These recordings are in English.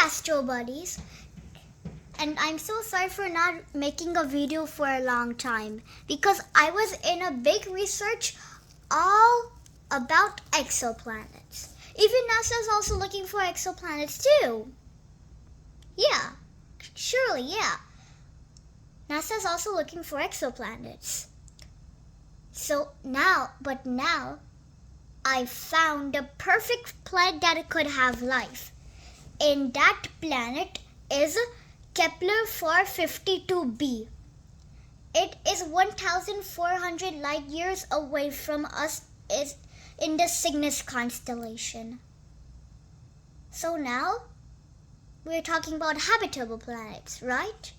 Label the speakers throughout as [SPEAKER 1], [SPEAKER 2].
[SPEAKER 1] Astro Buddies, and I'm so sorry for not making a video for a long time because I was in a big research all about exoplanets. Even NASA is also looking for exoplanets too. Yeah, surely, yeah. NASA is also looking for exoplanets. But now I found the perfect planet that could have life. And that planet is Kepler-452B. It is 1,400 light years away from us in the Cygnus constellation. So now we're talking about habitable planets, right?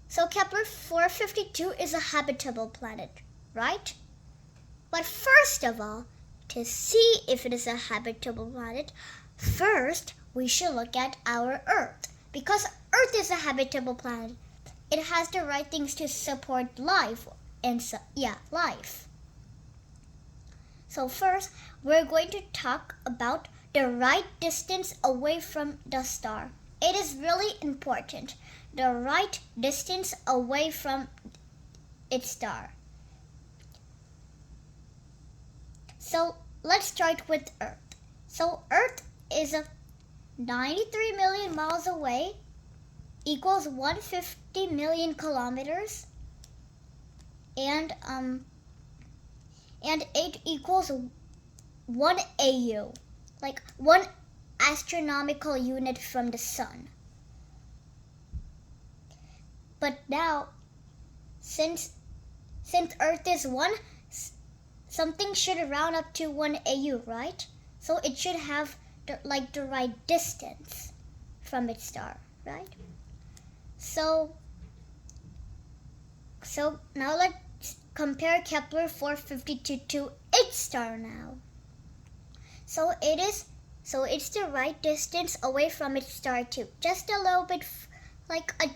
[SPEAKER 1] So Kepler-452 is a habitable planet, right? But first of all, to see if it is a habitable planet, first we should look at our Earth. Because Earth is a habitable planet, it has the right things to support life. Life. So first, we're going to talk about the right distance away from the star. It is really important. The right distance away from its star. So let's start with Earth. So Earth is 93 million miles away, equals 150 million kilometers, and it equals 1 AU, like 1 astronomical unit from the sun. But now, since Earth is 1, something should round up to 1 AU, right? So it should have the right distance from its star, right? So now let's compare Kepler-452 to its star now. So it's the right distance away from its star too. Just a little bit,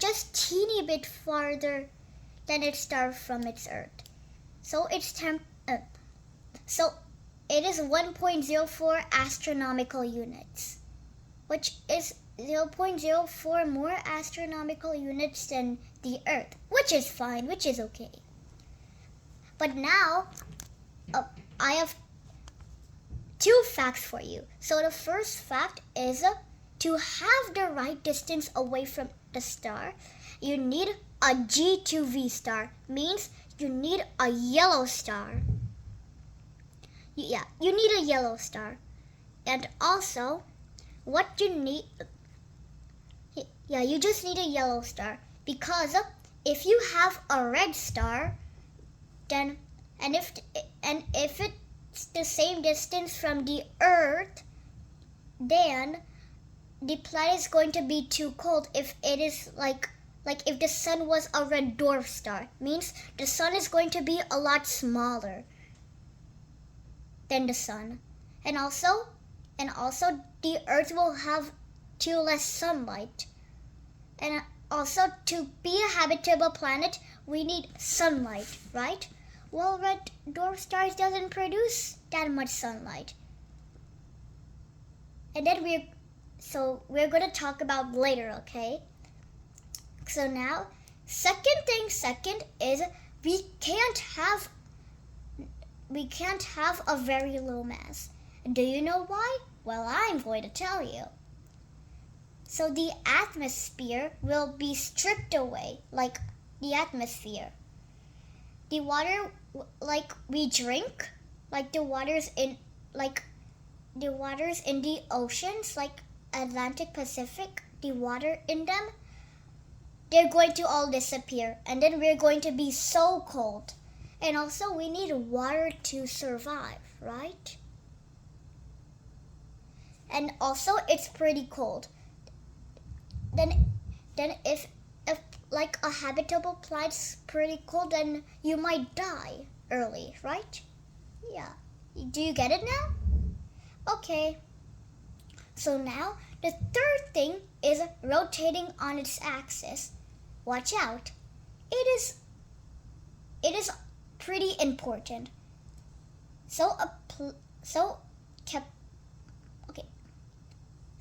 [SPEAKER 1] just teeny bit farther than its star from its Earth. So it is 1.04 astronomical units, which is 0.04 more astronomical units than the Earth, which is fine, which is okay. But now, I have 2 facts for you. So the first fact is to have the right distance away from the star, you need a G2V star, means you need a yellow star. Yeah, you need a yellow star. And also, what you need, you just need a yellow star. Because if you have a red star, then, if it's the same distance from the Earth, then the planet is going to be too cold. If it is like if the sun was a red dwarf star, means the sun is going to be a lot smaller than the sun, and also the Earth will have too less sunlight, and also to be a habitable planet we need sunlight, right? Well, red dwarf stars doesn't produce that much sunlight, and then we're going to talk about later, okay? So now, second is we can't have a very low mass. Do you know why? Well, I'm going to tell you. So the atmosphere will be stripped away, like the atmosphere. The water we drink, the waters in the oceans, like Atlantic, Pacific, the water in them, they're going to all disappear, and then we're going to be so cold. And also we need water to survive, right? And also it's pretty cold. Then if a habitable planet's pretty cold, then you might die early, right? Yeah. Do you get it now? Okay. So now the third thing is rotating on its axis. Watch out. It is pretty important. So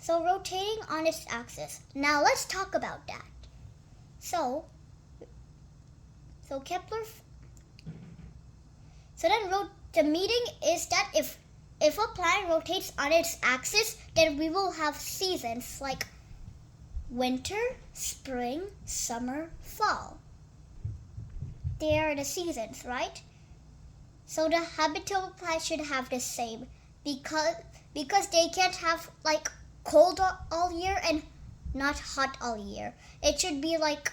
[SPEAKER 1] So rotating on its axis. Now let's talk about that. So Kepler. So then the meaning is that if a planet rotates on its axis, then we will have seasons like winter, spring, summer, fall. They are the seasons, right? So the habitable planet should have the same because they can't have like cold all year and not hot all year. It should be like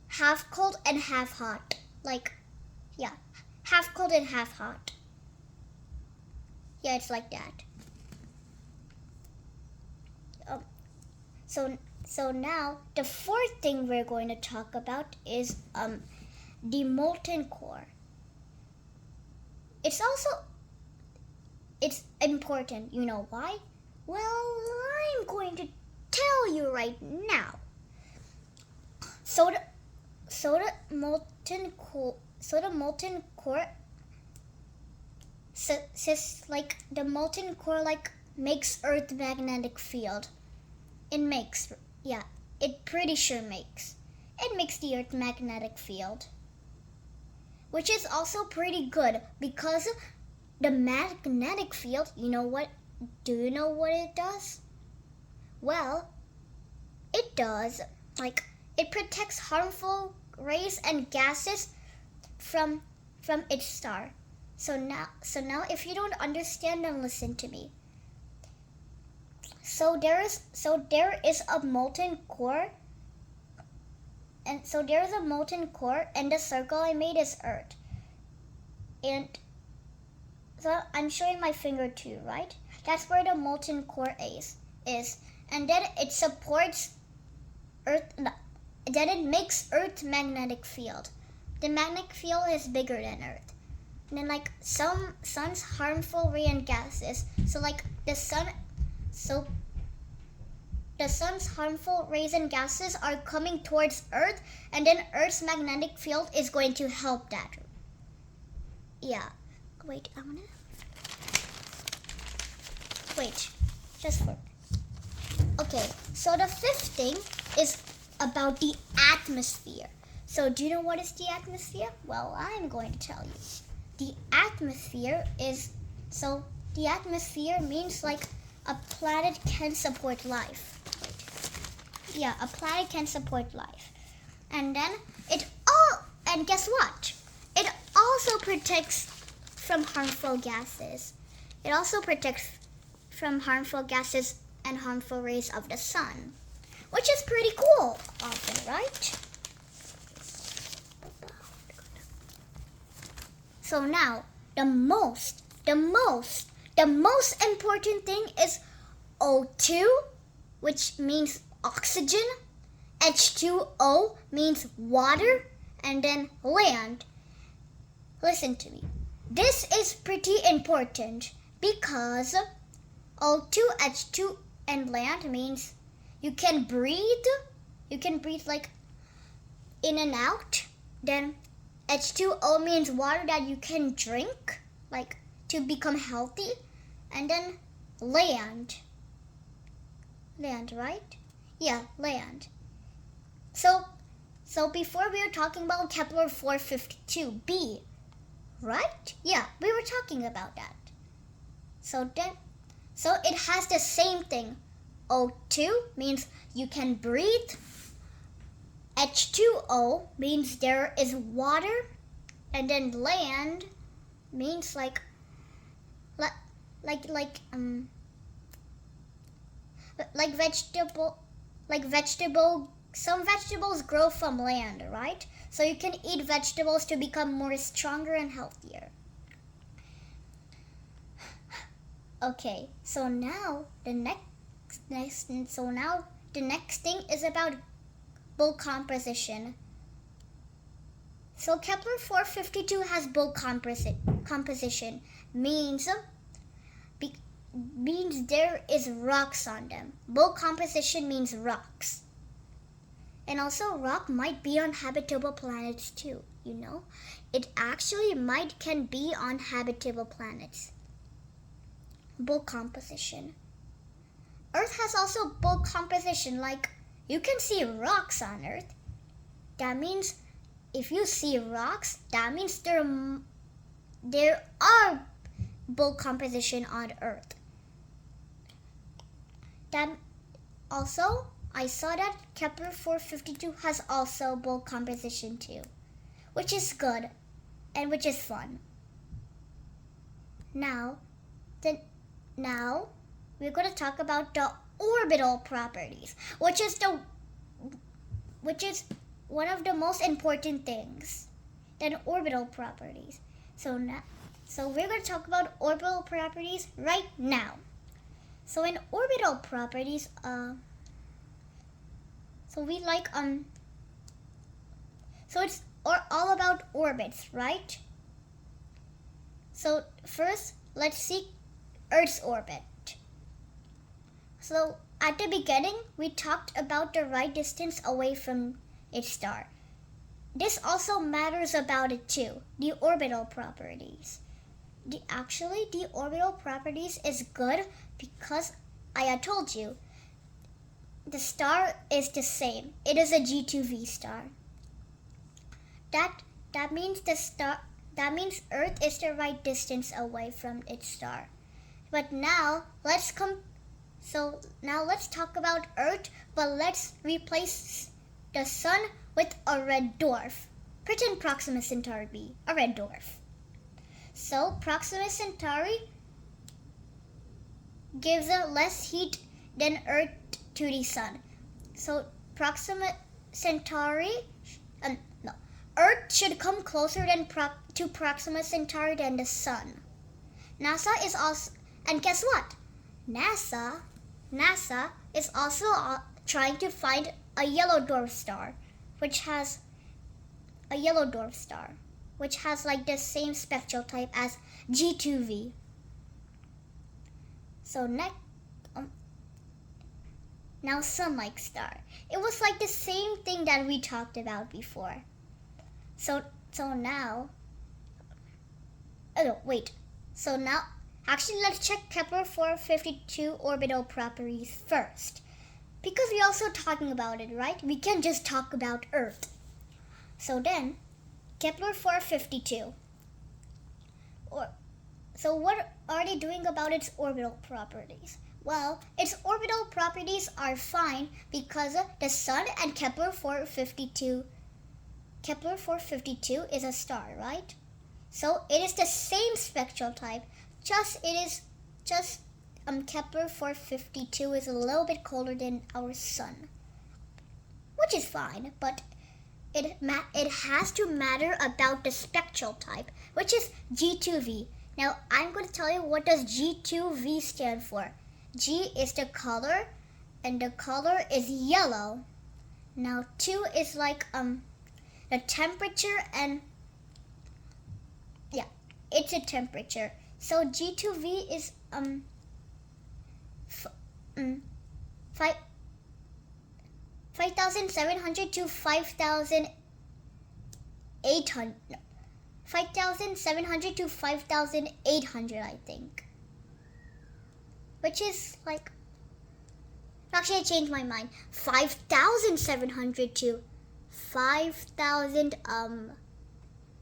[SPEAKER 1] half cold and half hot. Like, yeah, half cold and half hot. Yeah, it's like that. So now the fourth thing we're going to talk about is the molten core. It's important. You know why? Well, I'm going to tell you right now. So the molten core makes Earth's magnetic field. It pretty sure makes. It makes the Earth's magnetic field, which is also pretty good because the magnetic field, do you know what it does? Well, it does, it protects harmful rays and gases from its star. So now if you don't understand, then listen to me. So there is a molten core, and so there's a molten core, and the circle I made is Earth. And so I'm showing my finger too, right? That's where the molten core is. And then it supports Earth. Then it makes Earth's magnetic field. The magnetic field is bigger than Earth. And then some sun's harmful ray and gases. So the sun's harmful rays and gases are coming towards Earth, and then Earth's magnetic field is going to help that. Yeah. Wait, just for. Okay, so the fifth thing is about the atmosphere. So do you know what is the atmosphere? Well, I'm going to tell you. The atmosphere means a planet can support life. Yeah, a planet can support life. And then and guess what? It also protects from harmful gases. It also protects from harmful gases and harmful rays of the sun, which is pretty cool often, right? So now, the most important thing is O2, which means oxygen, H2O means water, and then land. Listen to me. This is pretty important because O2, H2, and land means you can breathe. You can breathe in and out. Then H2O means water that you can drink, to become healthy. And then land. Land, right? Yeah, land. So before we were talking about Kepler-452B, right? Yeah, we were talking about that. So it has the same thing. O2 means you can breathe. H2O means there is water, and then land means vegetable. Some vegetables grow from land, right? So you can eat vegetables to become more stronger and healthier. Okay, so now the next thing is about bulk composition. So Kepler-452 has bulk composition, means there is rocks on them. Bulk composition means rocks. And also rock might be on habitable planets too, It actually can be on habitable planets. Bulk composition. Earth has also bulk composition, like you can see rocks on Earth. That means if you see rocks, that means there are bulk composition on Earth. That also, I saw that Kepler-452 has also bulk composition too, which is good and which is fun. Now we're going to talk about the orbital properties, which is one of the most important things. Then orbital properties. So we're going to talk about orbital properties right now. So in orbital properties, so it's all about orbits, right? So first, let's see Earth's orbit. So at the beginning, we talked about the right distance away from its star. This also matters about it too, the orbital properties. The orbital properties is good because I had told you the star is the same. It is a G2V star. That means Earth is the right distance away from its star. But now let's talk about Earth, but let's replace the Sun with a red dwarf. Pretend Proxima Centauri be a red dwarf. So Proxima Centauri gives less heat than Earth to the Sun. So Earth should come closer to Proxima Centauri than the Sun. NASA is also, and guess what? NASA is also trying to find a yellow dwarf star, which has like the same spectral type as G2V. So now Sun-like star. It was like the same thing that we talked about before. So now actually let's check Kepler-452 orbital properties first. Because we're also talking about it, right? We can't just talk about Earth. So then, Kepler-452. So what are they doing about its orbital properties? Well, its orbital properties are fine because the Sun and Kepler-452 is a star, right? So it is the same spectral type, Kepler-452 is a little bit colder than our Sun, which is fine, but it has to matter about the spectral type, which is G2V. Now I'm going to tell you what does G2V stand for. G is the color, and the color is yellow. Now 2 is like the temperature, and yeah, it's a temperature. So G2V is 5,700 to 5,800. 5,700 to 5,800, I think. Which is like, actually I changed my mind. 5,700 to 5,000,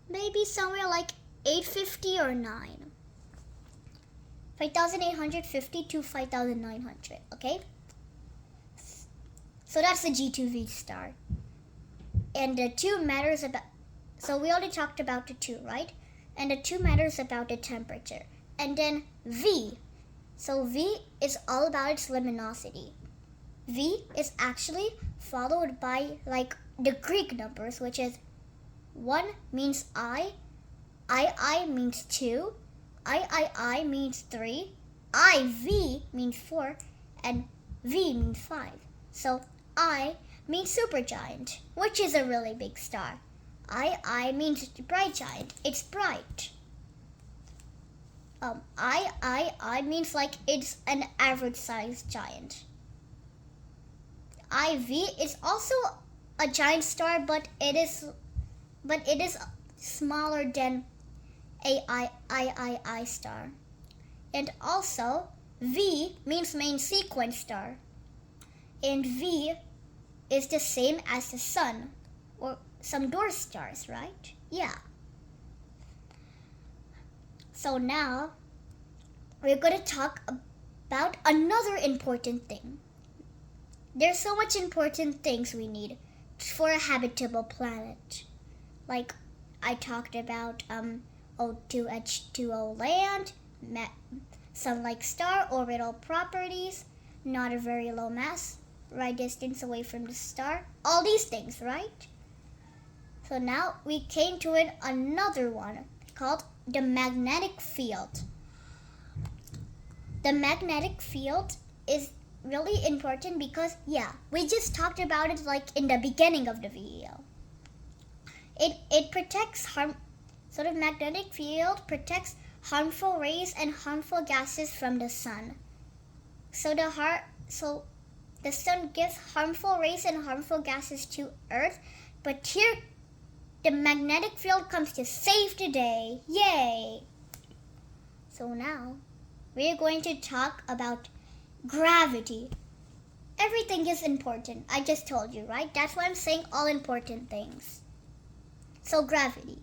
[SPEAKER 1] maybe somewhere like 850 or 9. 5,850 to 5,900, okay? So that's the G2V star. And the 2 matters about, so we already talked about the 2, right? And the 2 matters about the temperature. And then V. So V is all about its luminosity. V is actually followed by like the Greek numbers, which is 1 means I means 2, I means 3, IV means 4, and V means 5. So I means supergiant, which is a really big star. I means bright giant. It's bright. I means like it's an average sized giant. IV is also a giant star, but it is smaller than a I star. And also V means main sequence star, and V is the same as the sun or some dwarf stars, right? Yeah. So now we're going to talk about another important thing. There's so much important things we need for a habitable planet. Like I talked about O2H2O land, sun-like star, orbital properties, not a very low mass, right distance away from the star, all these things, right? So now we came to another one called the magnetic field. The magnetic field is really important because, yeah, we just talked about it like in the beginning of the video. It protects so the magnetic field protects harmful rays and harmful gases from the sun. So the sun gives harmful rays and harmful gases to Earth, but here the magnetic field comes to save the day. Yay! So now we're going to talk about gravity. Everything is important. I just told you, right? That's why I'm saying all important things. So gravity.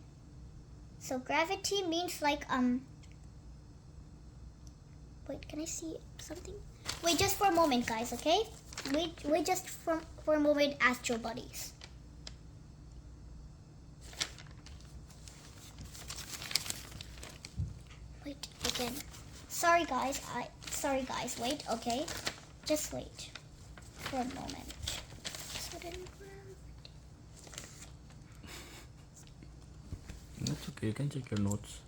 [SPEAKER 1] So gravity means like wait, can I see something? Wait just for a moment, guys, okay? Wait just for a moment, Astro Buddies. Wait again. Sorry guys, wait, okay? Just wait for a moment.
[SPEAKER 2] That's okay, you can check your notes.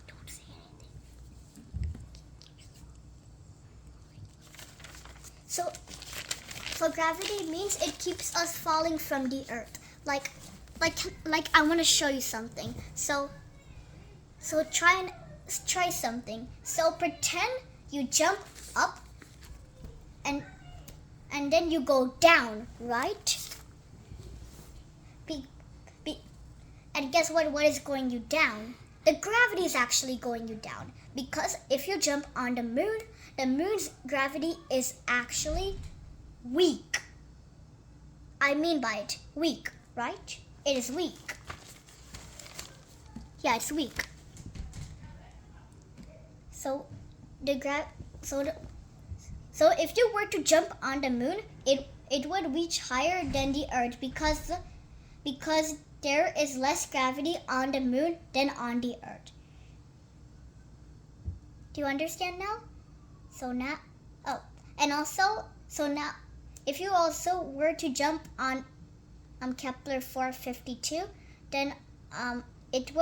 [SPEAKER 1] Don't say anything. So gravity means it keeps us falling from the earth. Like I want to show you something. So try something. So pretend you jump up and then you go down, right? And guess what? What is going you down? The gravity is actually going you down. Because if you jump on the moon's gravity is actually weak. I mean by it, weak, right? It is weak. Yeah, it's weak. So if you were to jump on the moon, it would reach higher than the earth because there is less gravity on the moon than on the earth. Do you understand now? So now, now, if you also were to jump on Kepler-452, then it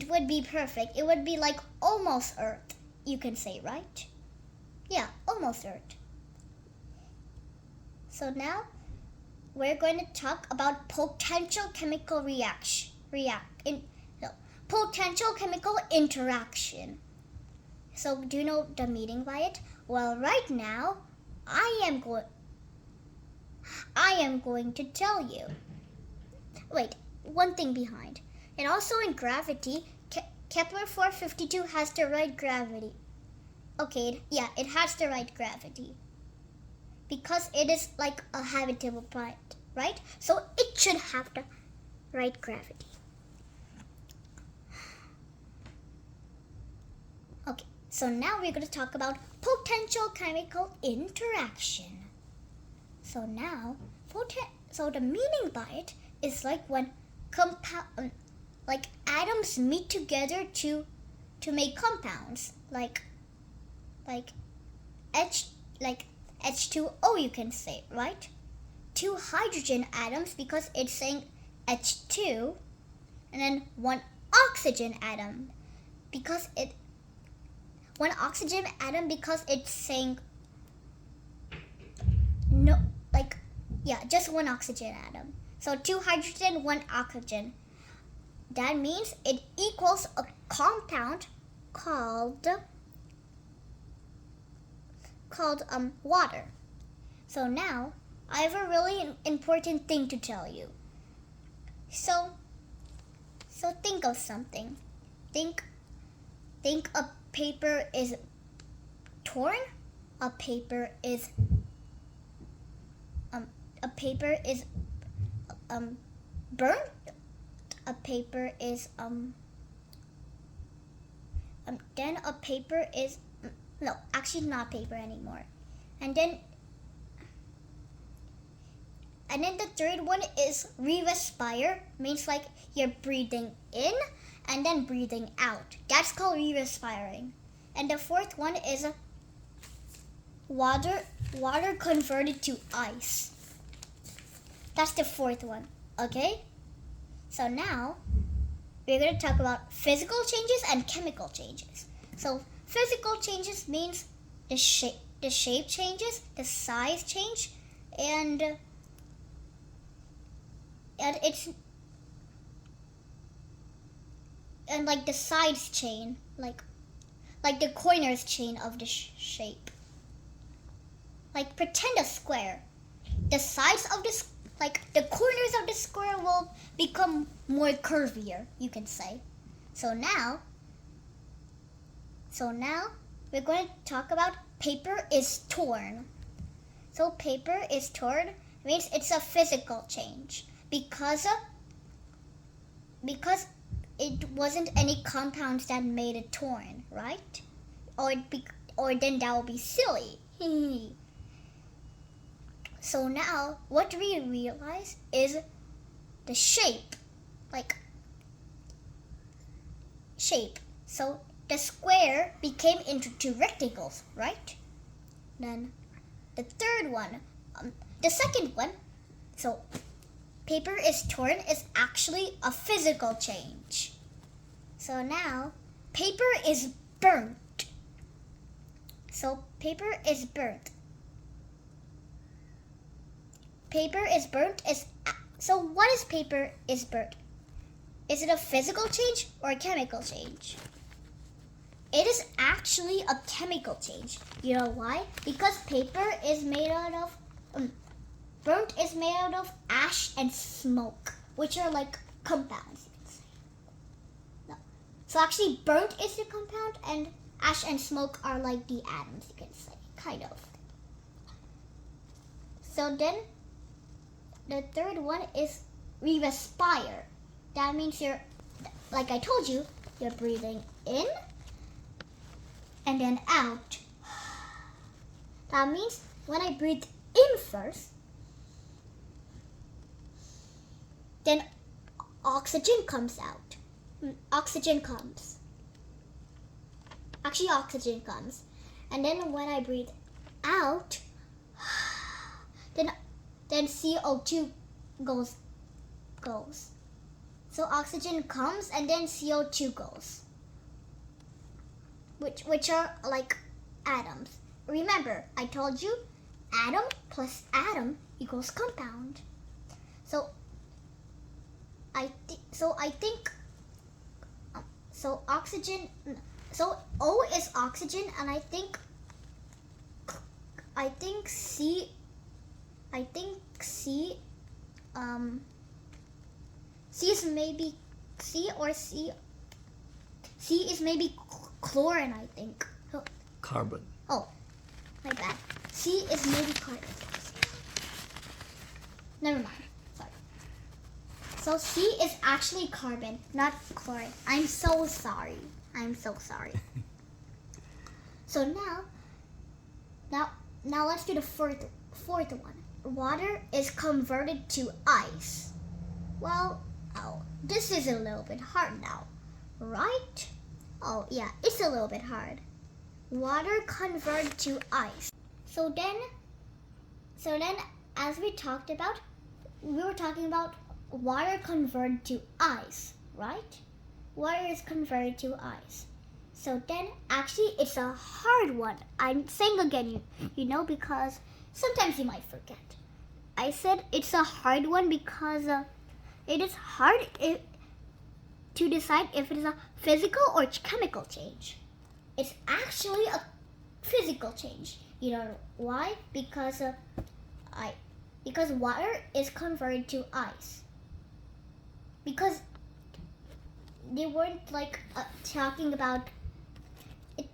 [SPEAKER 1] would be perfect. It would be like almost Earth, you can say, right? Yeah, almost Earth. So now we're going to talk about potential chemical potential chemical interaction. So do you know the meaning by it? Well, right now I am going to tell you. Wait, one thing behind. And also in gravity, Kepler-452 has the right gravity. Okay, yeah, it has the right gravity. Because it is like a habitable planet, right? So it should have the right gravity. Okay, so now we're going to talk about potential chemical interaction. So now, the meaning by it is like when atoms meet together to make compounds, like H2O, you can say, right? Two hydrogen atoms because it's saying H2, and then one oxygen atom because it's saying no, just one oxygen atom. So two hydrogen, one oxygen. That means it equals a compound called water. So now I have a really important thing to tell you. So think of something. Think a paper is torn, a paper is burnt, a paper is then a paper is no, actually not paper anymore. And then the third one is re-respire, means like you're breathing in and then breathing out. That's called re-respiring. And the fourth one is water converted to ice. That's the fourth one, okay? So now we're going to talk about physical changes and chemical changes. So physical changes means the shape changes, the size change, and it's and like the sides chain, like the corners chain of the shape. Like pretend a square. The sides of the the corners of the square will become more curvier, you can say. So now we're going to talk about paper is torn. So paper is torn means it's a physical change because it wasn't any compounds that made it torn, right? Or then that would be silly. So now what we realize is the shape. So the square became into two rectangles, right? Then the third one, the second one, so paper is torn is actually a physical change. So now paper is burnt. So paper is burnt. Paper is burnt is so what is paper is burnt? Is it a physical change or a chemical change? It is actually a chemical change. You know why? Because paper is made out of burnt is made out of ash and smoke, which are like compounds, you can say. No. So actually burnt is the compound and ash and smoke are like the atoms, you can say, kind of. So then the third one is re-respire. That means you're, like I told you, you're breathing in and then out. That means when I breathe in first, then oxygen comes out. Oxygen comes. And then when I breathe out, then CO2 goes. So oxygen comes and then CO2 goes. Which are like atoms. Remember, I told you atom plus atom equals compound. So oxygen. So O is oxygen, and I think C. C is maybe C is maybe chlorine, I think.
[SPEAKER 2] Carbon.
[SPEAKER 1] Oh, my bad. C is maybe carbon. Never mind. Sorry. So C is actually carbon, not chlorine. I'm so sorry. So now let's do the fourth one. Water is converted to ice. Well, this is a little bit hard now, right? Oh yeah, it's a little bit hard. Water converted to ice. So then as we talked about, we were talking about water converted to ice, right? Water is converted to ice. So then actually it's a hard one. I'm saying again, you know, because sometimes you might forget. I said it's a hard one because it is hard to decide if it is a physical or chemical change. It's actually a physical change. You know why? Because water is converted to ice. Because they weren't like talking about it.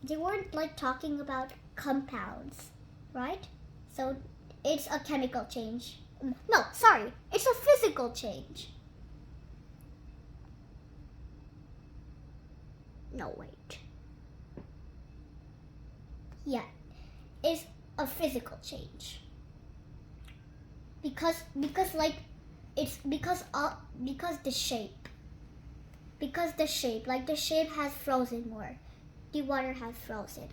[SPEAKER 1] they weren't like talking about compounds, right? So it's a chemical change. No, sorry, it's a physical change. No, wait. Yeah, it's a physical change. Because like it's because the shape. Because the shape has frozen more. The water has frozen.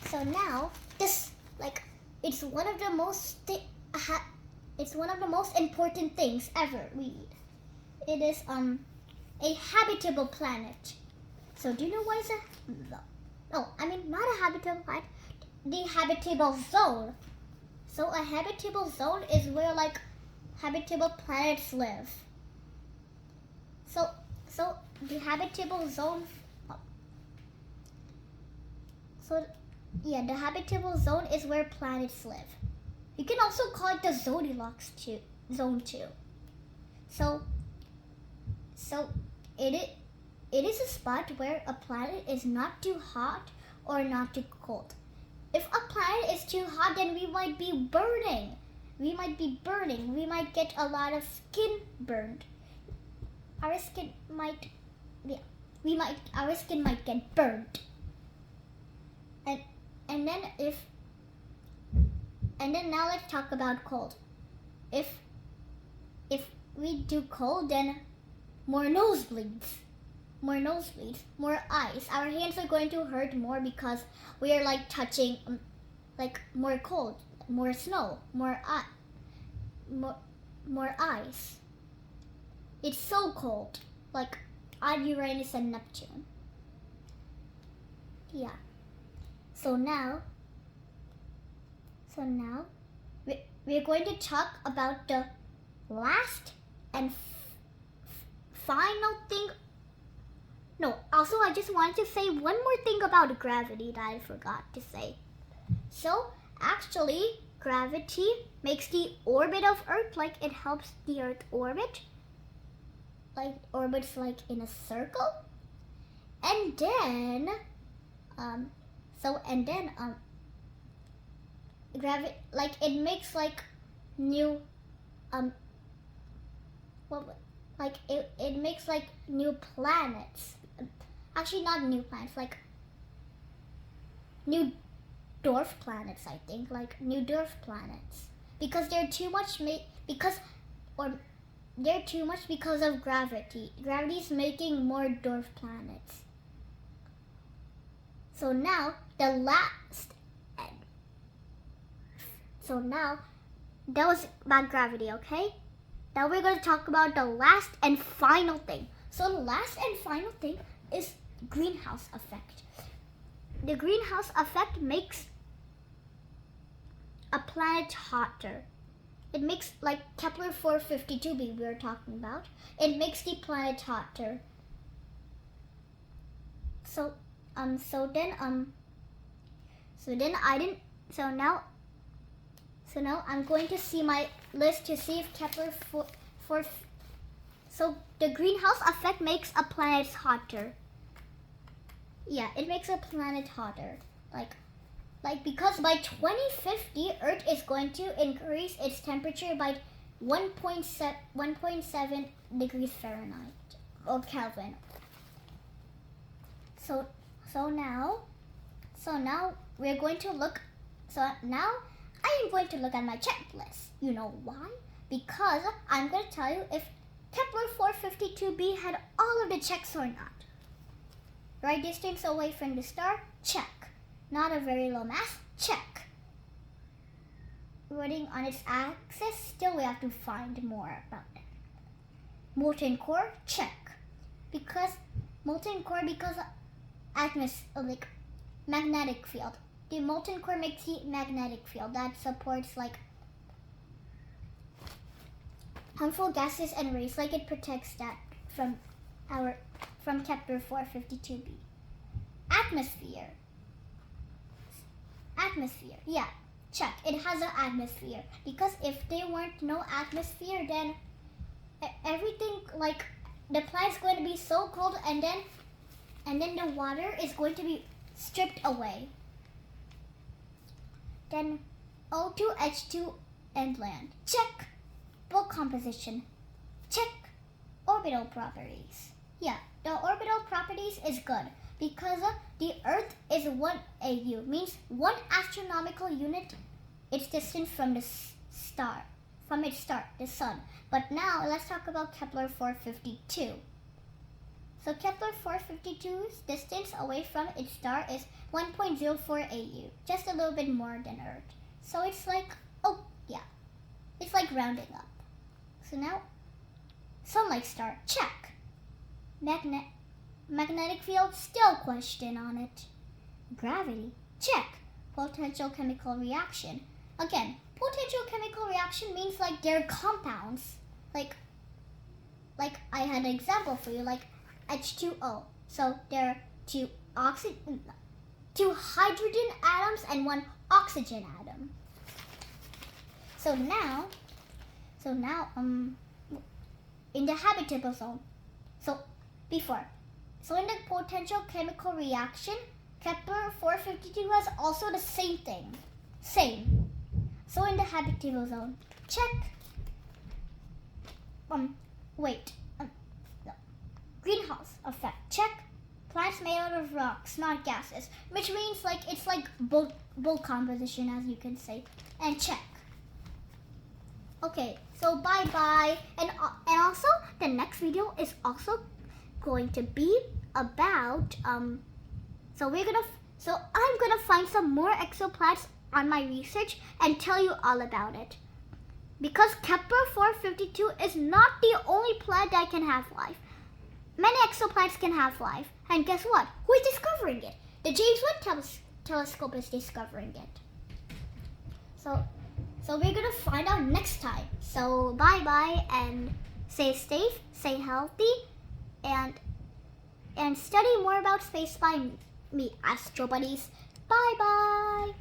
[SPEAKER 1] So now this it's one of the most important things ever we eat. It is a habitable planet. So do you know what is not a habitable planet, the habitable zone. So a habitable zone is where like habitable planets live. So the habitable zone. The habitable zone is where planets live. You can also call it the Goldilocks zone too. So it is a spot where a planet is not too hot or not too cold. If a planet is too hot, then we might be burning. We might get a lot of skin burned. Our skin might get burned. And then now let's talk about cold. If we do cold, then more nosebleeds, more ice. Our hands are going to hurt more because we are like touching more cold, more snow, more ice. It's so cold, like on Uranus and Neptune. Yeah. So now we're going to talk about the last and final thing. No, also I just wanted to say one more thing about gravity that I forgot to say. So actually, gravity makes the orbit of Earth, like it helps the Earth orbit, like orbits like in a circle, and then gravity, like it makes like new it makes like new planets. Actually, not new planets, like new dwarf planets. I think like new dwarf planets because they're too much they're too much because of gravity. Gravity's making more dwarf planets. So now that was about gravity, okay? Now we're going to talk about the last and final thing. So the last and final thing is greenhouse effect. The greenhouse effect makes a planet hotter. It makes like Kepler-452B we were talking about. It makes the planet hotter. So now I'm going to see my list to see if so the greenhouse effect makes a planet hotter. Yeah, it makes a planet hotter. Like because by 2050, Earth is going to increase its temperature by 1.7 degrees Fahrenheit or Kelvin. So now we're going to look. So now I am going to look at my checklist. You know why? Because I'm going to tell you if Kepler-452b had all of the checks or not. Right distance away from the star? Check. Not a very low mass? Check. Rotating on its axis? Still we have to find more about it. Molten core? Check. Because like magnetic field. The molten core makes the magnetic field that supports like harmful gases and rays, like it protects that from Kepler-452b. Atmosphere, yeah, check. It has an atmosphere because if there weren't no atmosphere, then everything like the planet's going to be so cold, and then the water is going to be stripped away. Then O2, H2, and land. Check. Bulk composition. Check. Orbital properties. Yeah, the orbital properties is good because the Earth is 1 AU, means 1 astronomical unit its distance from the star, from its star, the sun. But now let's talk about Kepler-452. So Kepler-452's distance away from its star is 1.04 AU, just a little bit more than Earth. So it's like, oh yeah, it's like rounding up. So now, sun-like star, check. Magnetic field, still question on it. Gravity, check. Potential chemical reaction. Again, potential chemical reaction means like they're compounds. Like I had an example for you, like H2O. So there are two hydrogen atoms and 1 oxygen atom. So now in the habitable zone. So in the potential chemical reaction, Kepler-452 has also the same thing. Same. So in the habitable zone, check. Greenhouse effect, check. Plants made out of rocks, not gases, which means like it's like bulk composition, as you can say, and check. Okay, so bye, and also the next video is also going to be about so I'm gonna find some more exoplanets on my research and tell you all about it. Because Kepler-452 is not the only planet that can have life. Many exoplanets can have life, and guess what? Who is discovering it? The James Webb telescope is discovering it. So we're gonna find out next time. So bye, and stay safe, stay healthy, and study more about space by me, Astro Buddies. Bye.